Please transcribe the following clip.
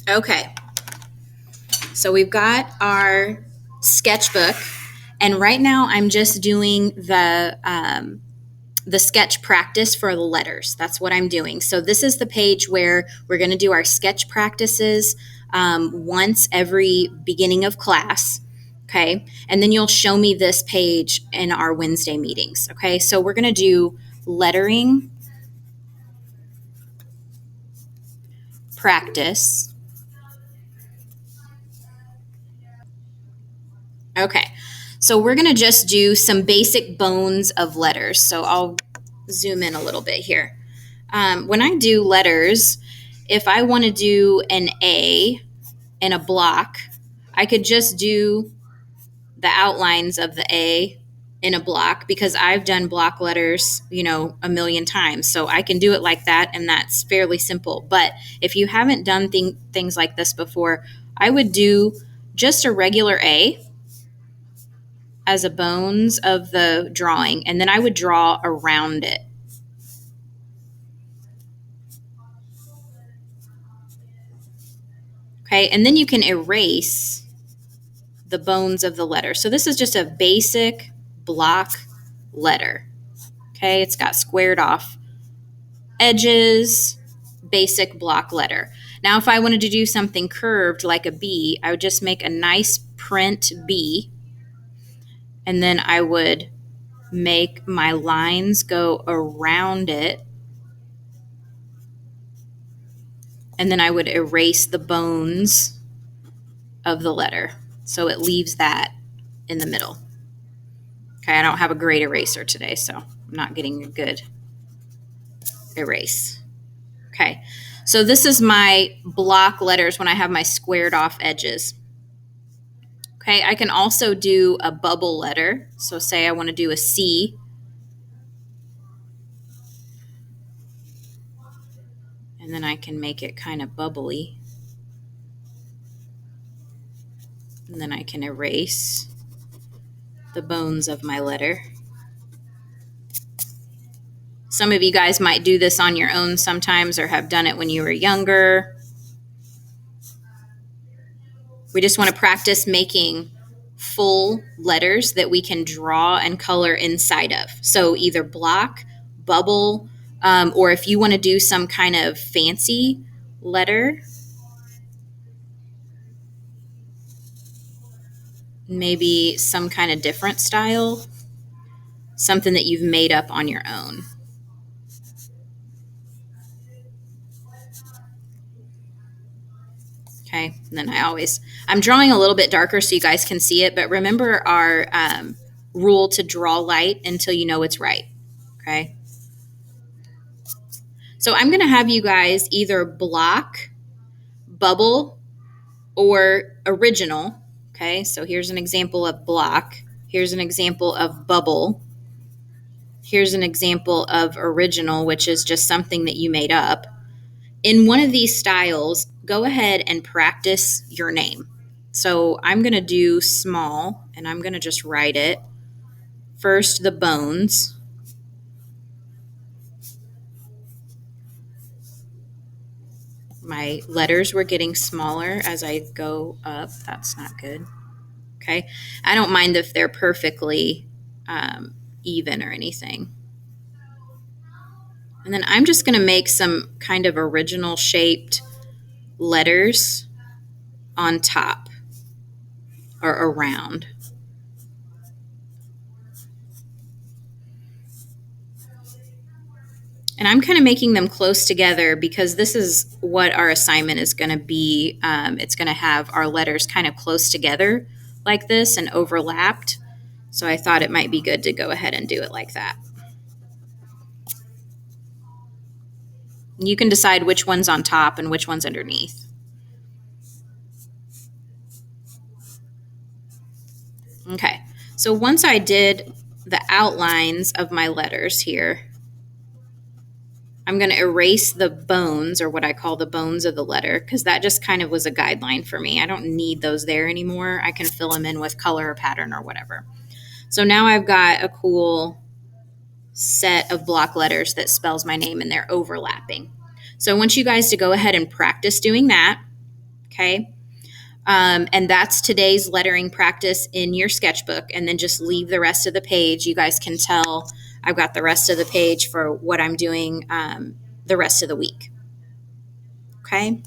Okay, so we've got our sketchbook, and right now I'm just doing the sketch practice for the letters. That's what I'm doing. So this is the page where we're going to do our sketch practices once every beginning of class. Okay. And then you'll show me this page in our Wednesday meetings. Okay. So we're going to do lettering practice. Okay. So we're going to just do some basic bones of letters. So I'll zoom in a little bit here. When I do letters, if I want to do an A in a block, I could just do the outlines of the A in a block because I've done block letters, a million times. So I can do it like that, and that's fairly simple. But if you haven't done things like this before, I would do just a regular A as a bones of the drawing, and then I would draw around it. Okay, and then you can erase the bones of the letter. So this is just a basic block letter. Okay, it's got squared off edges, basic block letter. Now, if I wanted to do something curved like a B, I would just make a nice print B, and then I would make my lines go around it, and then I would erase the bones of the letter. So it leaves that in the middle. Okay, I don't have a great eraser today, so I'm not getting a good erase. Okay, so this is my block letters when I have my squared off edges. Okay, I can also do a bubble letter. So say I want to do a C. And then I can make it kind of bubbly. And then I can erase the bones of my letter. Some of you guys might do this on your own sometimes or have done it when you were younger. We just want to practice making full letters that we can draw and color inside of. So either block, bubble, or if you want to do some kind of fancy letter, maybe some kind of different style, something that you've made up on your own. Okay, and then I'm drawing a little bit darker so you guys can see it, but remember our rule to draw light until you know it's right. Okay. So I'm going to have you guys either block, bubble, or original. Okay, so here's an example of block. Here's an example of bubble. Here's an example of original, which is just something that you made up. In one of these styles, go ahead and practice your name. So I'm going to do small, and I'm going to just write it. First, the bones. My letters were getting smaller as I go up. That's not good. Okay. I don't mind if they're perfectly even or anything. And then I'm just going to make some kind of original shaped letters on top or around. And I'm kind of making them close together because this is what our assignment is going to be. It's going to have our letters kind of close together like this and overlapped. So I thought it might be good to go ahead and do it like that. You can decide which one's on top and which one's underneath. Okay, so once I did the outlines of my letters here, I'm going to erase the bones, or what I call the bones of the letter, because that just kind of was a guideline for me. I don't need those there anymore. I can fill them in with color or pattern or whatever. So now I've got a cool set of block letters that spells my name and they're overlapping. So I want you guys to go ahead and practice doing that. Okay. And that's today's lettering practice in your sketchbook. And then just leave the rest of the page. You guys can tell I've got the rest of the page for what I'm doing the rest of the week. Okay.